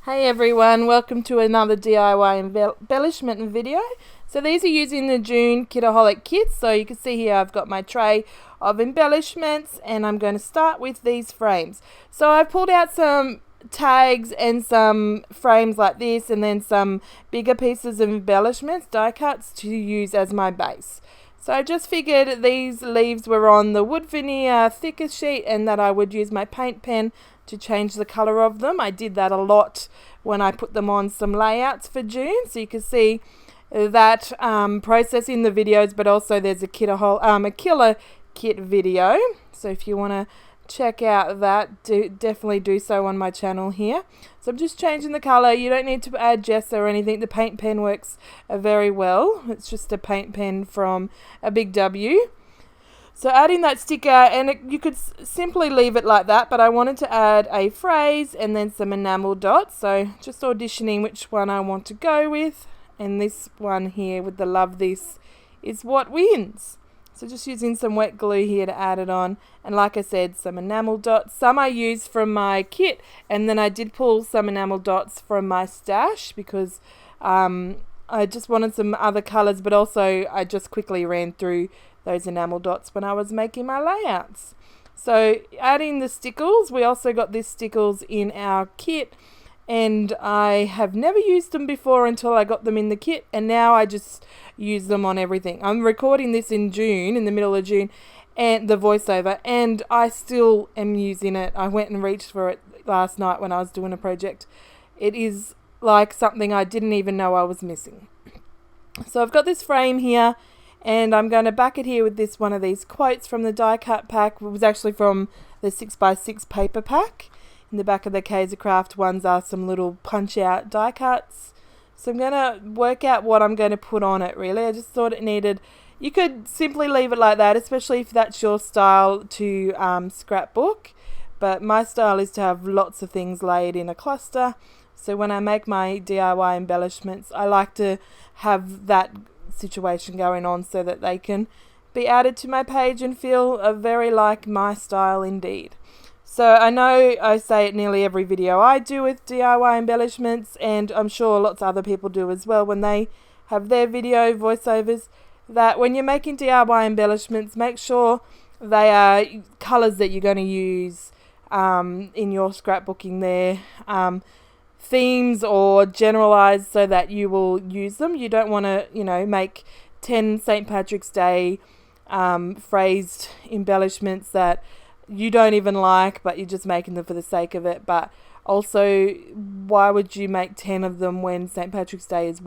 Hey everyone, welcome to another DIY embellishment video. So these are using the May Kitaholic Kits. So you can see here I've got my tray of embellishments and I'm going to start with these frames. So I've pulled out some tags and some frames like this and then some bigger pieces of embellishments, die cuts, to use as my base. So I just figured these leaves were on the wood veneer thicker sheet and that I would use my paint pen to change the colour of them. I did that a lot when I put them on some layouts for June, so you can see that process in the videos, but also there's a killer kit video, so if you want to check out that, definitely do so on my channel here. So I'm just changing the colour. You don't need to add gesso or anything. The paint pen works very well. It's just a paint pen from a Big W. So adding that sticker, and you could simply leave it like that, but I wanted to add a phrase and then some enamel dots. So just auditioning which one I want to go with. And this one here with the love this is what wins. So just using some wet glue here to add it on. And like I said, some enamel dots. Some I used from my kit, and then I did pull some enamel dots from my stash because I just wanted some other colours, but also I just quickly ran through those enamel dots when I was making my layouts. So adding the stickles, we also got these stickles in our kit, and I have never used them before until I got them in the kit, and now I just use them on everything. I'm recording this in June, in the middle of June, and the voiceover, and I still am using it. I went and reached for it last night when I was doing a project. It is like something I didn't even know I was missing. So I've got this frame here, and I'm going to back it here with this one of these quotes from the die cut pack. It was actually from the 6x6 paper pack. In the back of the Kaisercraft ones are some little punch out die cuts. So I'm going to work out what I'm going to put on it really. I just thought it needed, you could simply leave it like that, especially if that's your style to scrapbook. But my style is to have lots of things laid in a cluster. So when I make my DIY embellishments, I like to have that situation going on so that they can be added to my page and feel very like my style indeed. So I know I say it nearly every video I do with DIY embellishments, and I'm sure lots of other people do as well when they have their video voiceovers, that when you're making DIY embellishments, make sure they are colours that you're going to use in your scrapbooking there. Themes or generalized so that you will use them. You don't want to, make 10 St. Patrick's Day phrased embellishments that you don't even like, but you're just making them for the sake of it. But also, why would you make 10 of them when St. Patrick's Day is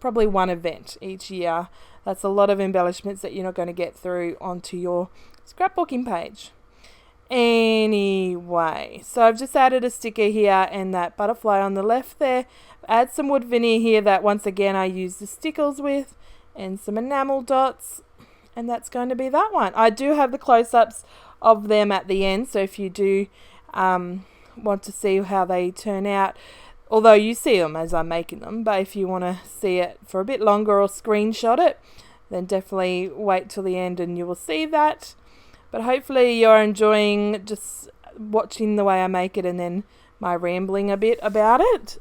probably one event each year? That's a lot of embellishments that you're not going to get through onto your scrapbooking page. Anyway, so I've just added a sticker here and that butterfly on the left there. Add some wood veneer here that once again I use the stickles with, and some enamel dots, and that's going to be that one. I do have the close-ups of them at the end, so if you do want to see how they turn out, although you see them as I'm making them, but if you want to see it for a bit longer or screenshot it, then definitely wait till the end and you will see that. But hopefully you're enjoying just watching the way I make it and then my rambling a bit about it.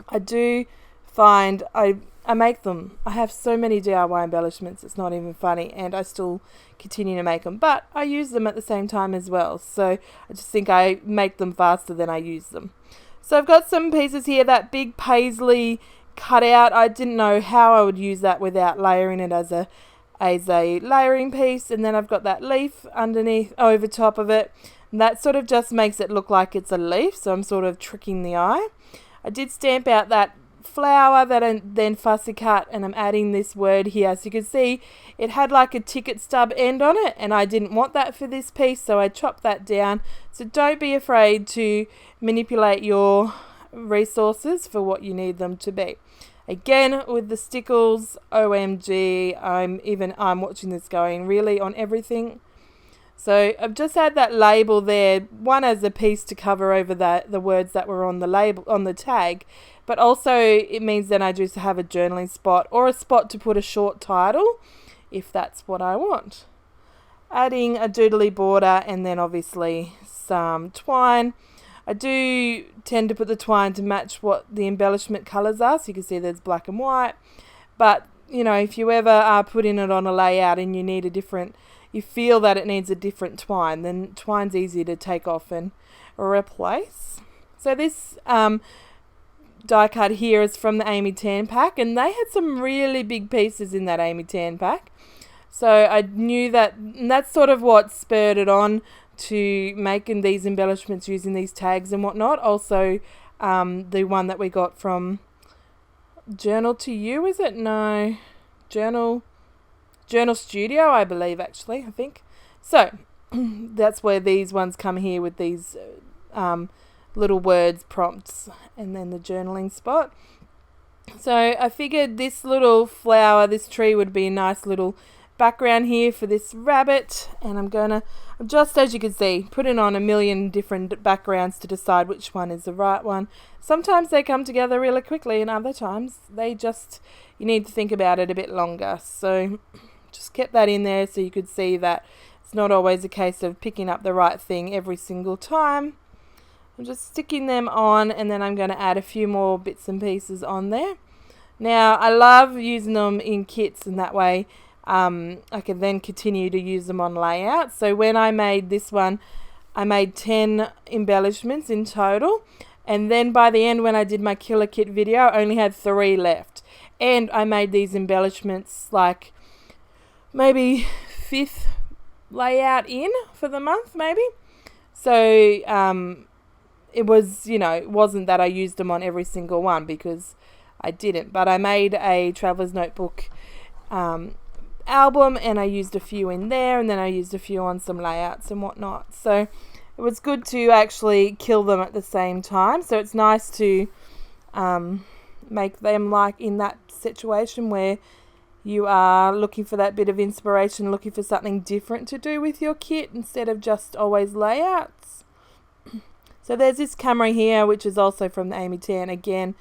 I do find I make them. I have so many DIY embellishments, it's not even funny, and I still continue to make them. But I use them at the same time as well. So I just think I make them faster than I use them. So I've got some pieces here, that big paisley cutout. I didn't know how I would use that without layering it as a layering piece, and then I've got that leaf underneath over top of it, and that sort of just makes it look like it's a leaf, so I'm sort of tricking the eye. I did stamp out that flower that I then fussy cut, and I'm adding this word here. So you can see it had like a ticket stub end on it, and I didn't want that for this piece, so I chopped that down. So don't be afraid to manipulate your resources for what you need them to be. Again, with the stickles, OMG, I'm watching this going really on everything. So I've just had that label there, one as a piece to cover over the words that were on the label, on the tag, but also it means then I just have a journaling spot or a spot to put a short title, if that's what I want. Adding a doodly border and then obviously some twine. I do tend to put the twine to match what the embellishment colours are, so you can see there's black and white. But, you know, if you ever are putting it on a layout and you need a different, you feel that it needs a different twine, then twine's easy to take off and replace. So this die cut here is from the Amy Tan pack, and they had some really big pieces in that Amy Tan pack. So I knew that, and that's sort of what spurred it on to making these embellishments using these tags and whatnot. Also, the one that we got from Journal to You, is it? No, Journal Studio, I believe, actually, I think. So that's where these ones come here with these little words, prompts, and then the journaling spot. So I figured this little flower, this tree, would be a nice little background here for this rabbit, and I'm gonna, just as you can see, putting on a million different backgrounds to decide which one is the right one. Sometimes they come together really quickly, and other times they just, you need to think about it a bit longer. So just kept that in there so you could see that it's not always a case of picking up the right thing every single time. I'm just sticking them on, and then I'm going to add a few more bits and pieces on there. Now I love using them in kits, and that way I can then continue to use them on layout. So when I made this one, I made 10 embellishments in total, and then by the end when I did my killer kit video, I only had 3 left. And I made these embellishments like maybe 5th layout in for the month, maybe. So it was, you know, it wasn't that I used them on every single one, because I didn't, but I made a Traveler's Notebook album, and I used a few in there, and then I used a few on some layouts and whatnot. So it was good to actually kill them at the same time. So it's nice to make them like in that situation where you are looking for that bit of inspiration, looking for something different to do with your kit instead of just always layouts. So there's this camera here, which is also from the Amy Tan, again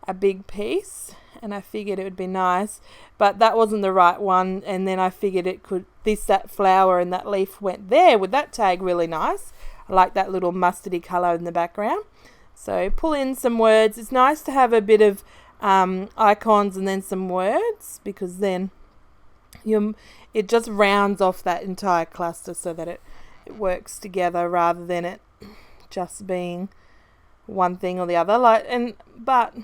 a big piece, and I figured it would be nice, but that wasn't the right one, and then I figured it could, that flower and that leaf went there with that tag really nice. I like that little mustardy colour in the background. So pull in some words. It's nice to have a bit of icons and then some words, because then it just rounds off that entire cluster so that it works together rather than it just being one thing or the other. But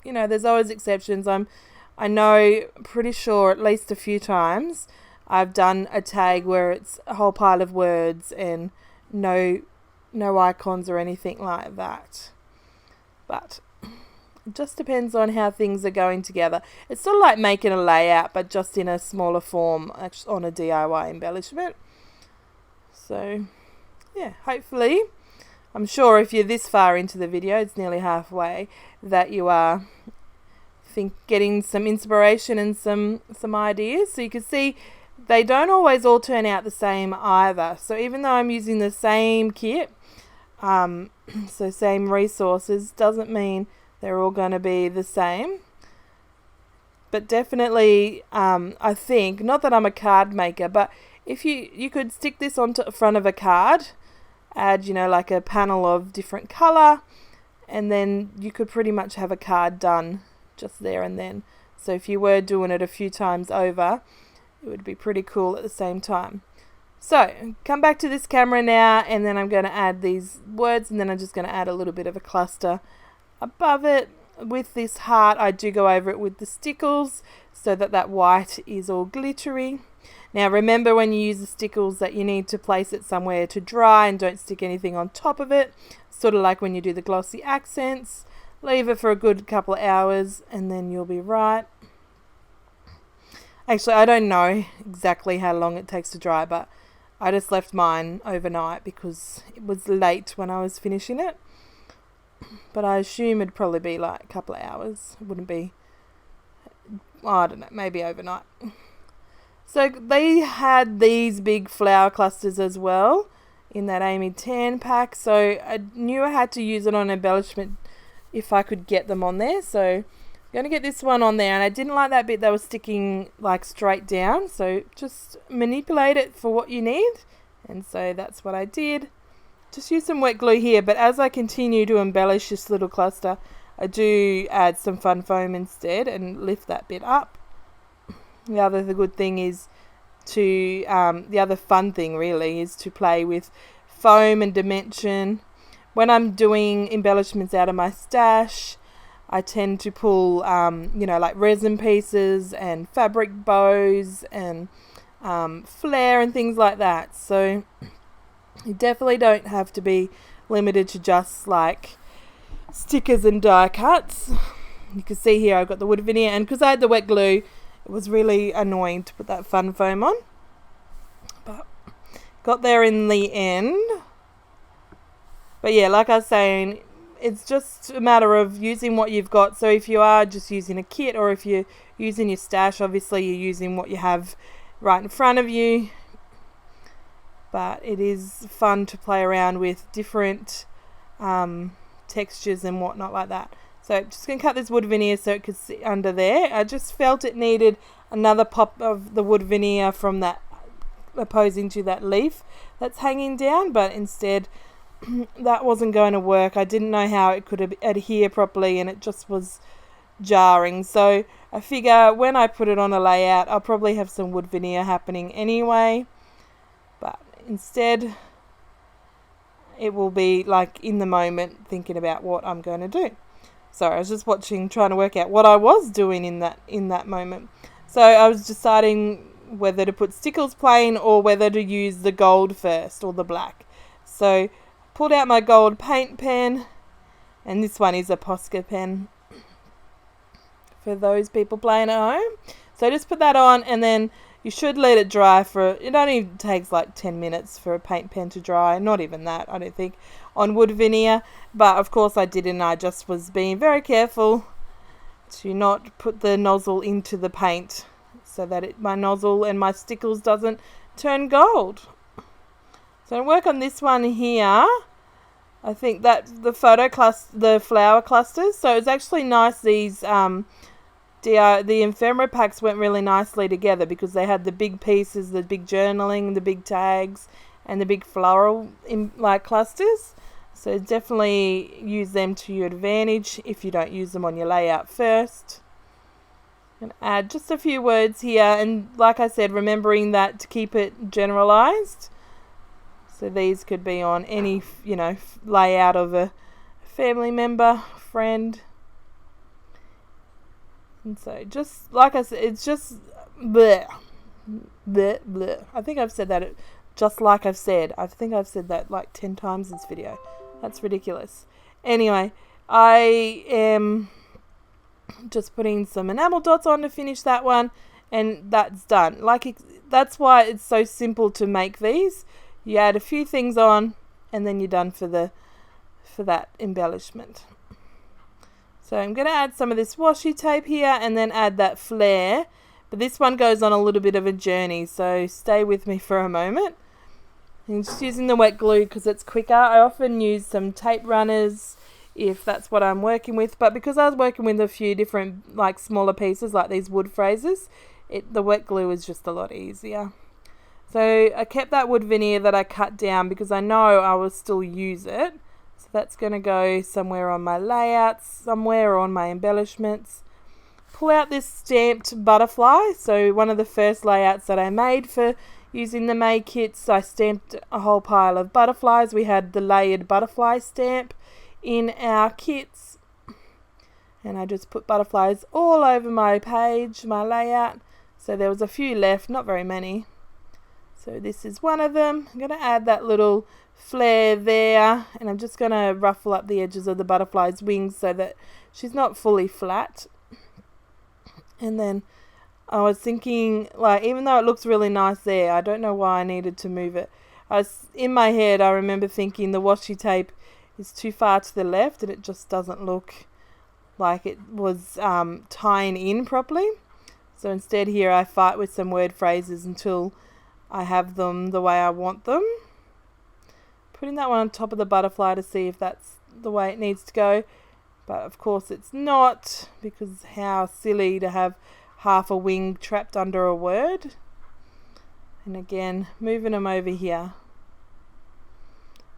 you know, there's always exceptions. I know, pretty sure at least a few times I've done a tag where it's a whole pile of words and no icons or anything like that. But it just depends on how things are going together. It's sort of like making a layout, but just in a smaller form on a DIY embellishment. So yeah, hopefully, I'm sure if you're this far into the video, it's nearly halfway, that you are getting some inspiration and some ideas. So you can see they don't always all turn out the same either. So even though I'm using the same kit, so same resources, doesn't mean they're all going to be the same. But definitely, I think, not that I'm a card maker, but if you could stick this onto the front of a card, add, you know, like a panel of different colour, and then you could pretty much have a card done just there and then. So if you were doing it a few times over, it would be pretty cool at the same time. So come back to this camera now, and then I'm going to add these words, and then I'm just going to add a little bit of a cluster above it. With this heart, I do go over it with the stickles so that white is all glittery. Now remember, when you use the stickles, that you need to place it somewhere to dry and don't stick anything on top of it. Sort of like when you do the glossy accents. Leave it for a good couple of hours and then you'll be right. Actually, I don't know exactly how long it takes to dry, but I just left mine overnight because it was late when I was finishing it. But I assume it'd probably be like a couple of hours. It wouldn't be, I don't know, maybe overnight. So they had these big flower clusters as well in that Amy Tan pack. So I knew I had to use it on embellishment if I could get them on there. So I'm going to get this one on there. And I didn't like that bit that was sticking like straight down. So just manipulate it for what you need. And so that's what I did. just use some wet glue here, but as I continue to embellish this little cluster, I do add some fun foam instead and lift that bit up. The other good thing is the other fun thing really is to play with foam and dimension. When I'm doing embellishments out of my stash, I tend to pull, like resin pieces and fabric bows and flare and things like that. So you definitely don't have to be limited to just like stickers and die cuts. You can see here I've got the wood veneer, and because I had the wet glue, it was really annoying to put that fun foam on. But got there in the end. But yeah, like I was saying, it's just a matter of using what you've got. So if you are just using a kit, or if you're using your stash, obviously you're using what you have right in front of you. But it is fun to play around with different textures and whatnot like that. So I'm just going to cut this wood veneer so it could sit under there. I just felt it needed another pop of the wood veneer from that, opposing to that leaf that's hanging down, but instead that wasn't going to work. I didn't know how it could adhere properly, and it just was jarring. So I figure when I put it on a layout, I'll probably have some wood veneer happening anyway, but instead it will be like in the moment thinking about what I'm going to do. Sorry, I was just trying to work out what I was doing in that moment. So I was deciding whether to put stickles plain or whether to use the gold first or the black. So pulled out my gold paint pen, and this one is a Posca pen for those people playing at home. So just put that on, and then you should let it dry it only takes like 10 minutes for a paint pen to dry. Not even that, I don't think, on wood veneer. But of course I didn't. I just was being very careful to not put the nozzle into the paint so that my nozzle and my stickles doesn't turn gold. So I work on this one here. I think that the flower clusters. So it's actually nice. These the ephemera packs went really nicely together because they had the big pieces, the big journaling, the big tags, and the big floral clusters. So definitely use them to your advantage if you don't use them on your layout first. And add just a few words here, and like I said, remembering that to keep it generalized. So these could be on any layout of a family member, friend. And so just like I said, it's just bleh, bleh, bleh. I think I've said that just like I've said. I think I've said that like 10 times in this video. That's ridiculous. Anyway, I am just putting some enamel dots on to finish that one, and that's done. That's why it's so simple to make these. You add a few things on, and then you're done for that embellishment. So I'm going to add some of this washi tape here, and then add that flare. But this one goes on a little bit of a journey, so stay with me for a moment. I'm just using the wet glue because it's quicker. I often use some tape runners if that's what I'm working with, but because I was working with a few different smaller pieces like these wood phrases, the wet glue is just a lot easier. So I kept that wood veneer that I cut down because I know I will still use it. So that's going to go somewhere on my layouts, somewhere on my embellishments. Pull out this stamped butterfly. So one of the first layouts that I made for using the May kits, I stamped a whole pile of butterflies. We had the layered butterfly stamp in our kits. And I just put butterflies all over my page, my layout. So there was a few left, not very many. So this is one of them. I'm going to add that little flare there, and I'm just going to ruffle up the edges of the butterfly's wings so that she's not fully flat. And then I was thinking, even though it looks really nice there, I don't know why I needed to move it. In my head, I remember thinking the washi tape is too far to the left, and it just doesn't look like it was tying in properly. So instead here I fight with some word phrases until I have them the way I want them. Putting that one on top of the butterfly to see if that's the way it needs to go. But of course it's not, because how silly to have half a wing trapped under a word. And again, moving them over here.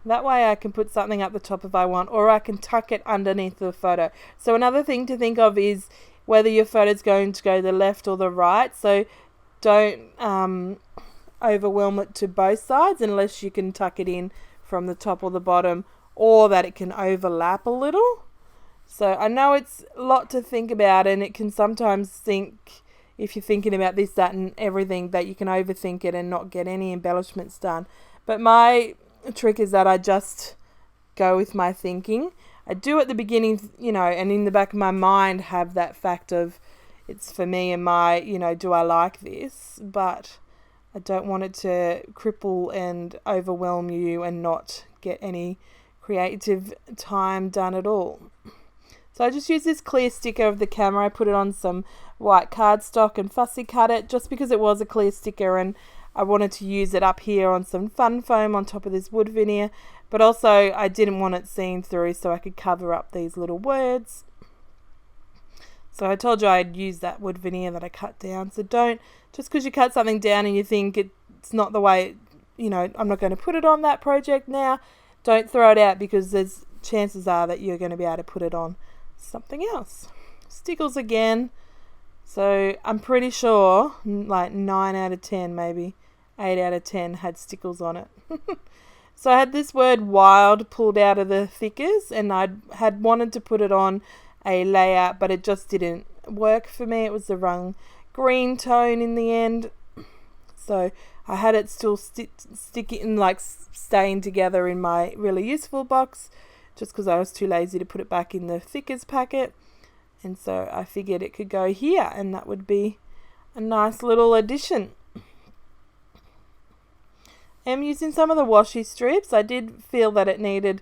That way I can put something up the top if I want, or I can tuck it underneath the photo. So another thing to think of is whether your photo is going to go the left or the right. So don't overwhelm it to both sides unless you can tuck it in from the top or the bottom, or that it can overlap a little. So I know it's a lot to think about, and it can sometimes think, if you're thinking about this, that and everything, that you can overthink it and not get any embellishments done. But my trick is that I just go with my thinking. I do at the beginning, and in the back of my mind have that fact of it's for me and my, do I like this? But I don't want it to cripple and overwhelm you and not get any creative time done at all. So I just use this clear sticker of the camera. I put it on some white cardstock and fussy cut it just because it was a clear sticker, and I wanted to use it up here on some fun foam on top of this wood veneer, but also I didn't want it seen through, so I could cover up these little words. So I told you I'd use that wood veneer that I cut down. So don't, just because you cut something down and you think it's not the way, I'm not going to put it on that project now, don't throw it out, because there's chances are that you're going to be able to put it on something else. Stickles again. So I'm pretty sure like 9 out of 10, maybe 8 out of 10 had stickles on it. So I had this word wild pulled out of the thickers, and I had wanted to put it on a layout, but it just didn't work for me. It was the wrong green tone in the end. So I had it still sticking, like staying together in my really useful box, just because I was too lazy to put it back in the thickers packet. And so I figured it could go here, and that would be a nice little addition. I'm using some of the washi strips. I did feel that it needed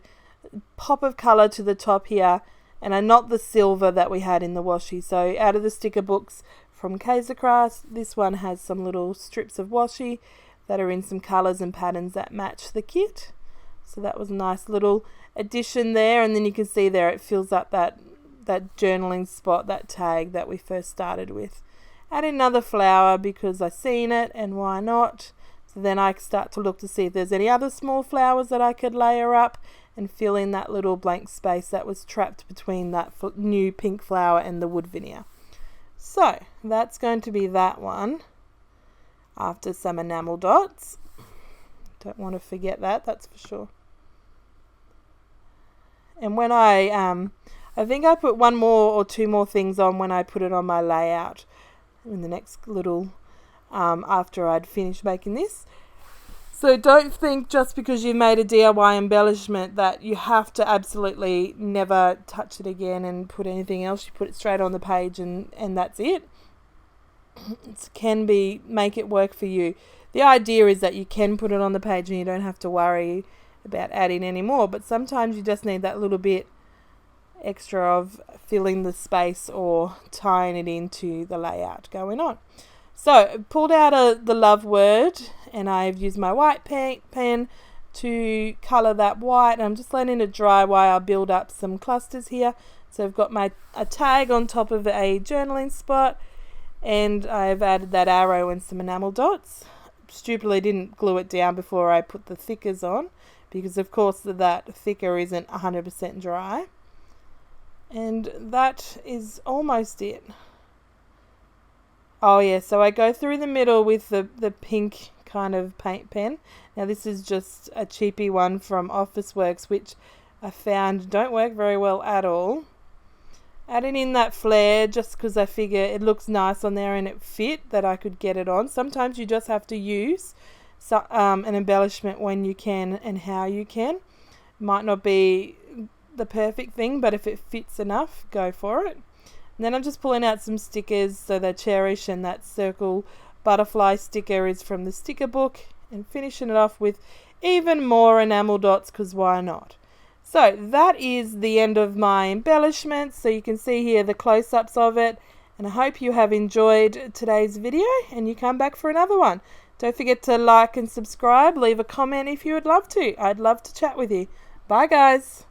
a pop of colour to the top here, and not the silver that we had in the washi. So out of the sticker books from Kaisercraft, this one has some little strips of washi that are in some colours and patterns that match the kit. So that was a nice little addition there, and then you can see there it fills up that journaling spot, that tag that we first started with. Add another flower because I seen it, and why not? So then I start to look to see if there's any other small flowers that I could layer up and fill in that little blank space that was trapped between that new pink flower and the wood veneer. So that's going to be that one, after some enamel dots. Don't want to forget that, that's for sure. And when I think I put one more or two more things on when I put it on my layout in the next little, after I'd finished making this. So don't think just because you've made a DIY embellishment that you have to absolutely never touch it again and put anything else. You put it straight on the page and that's it. It can make it work for you. The idea is that you can put it on the page and you don't have to worry about adding any more, but sometimes you just need that little bit extra of filling the space or tying it into the layout going on. So pulled out the love word, and I've used my white pen to colour that white, and I'm just letting it dry while I build up some clusters here. So I've got a tag on top of a journaling spot, and I've added that arrow and some enamel dots. Stupidly didn't glue it down before I put the thickers on, because of course that thicker isn't 100% dry. And that is almost it. Oh yeah, so I go through the middle with the pink kind of paint pen. Now this is just a cheapy one from Officeworks, which I found don't work very well at all. Adding in that flare just because I figure it looks nice on there and it fit, that I could get it on. Sometimes you just have to use an embellishment when you can and how you can. Might not be the perfect thing, but if it fits enough, go for it. And then I'm just pulling out some stickers, so they're Cherish, and that circle butterfly sticker is from the sticker book, and finishing it off with even more enamel dots, because why not? So that is the end of my embellishments. So you can see here the close-ups of it, and I hope you have enjoyed today's video and you come back for another one. Don't forget to like and subscribe, leave a comment if you would love to. I'd love to chat with you. Bye guys.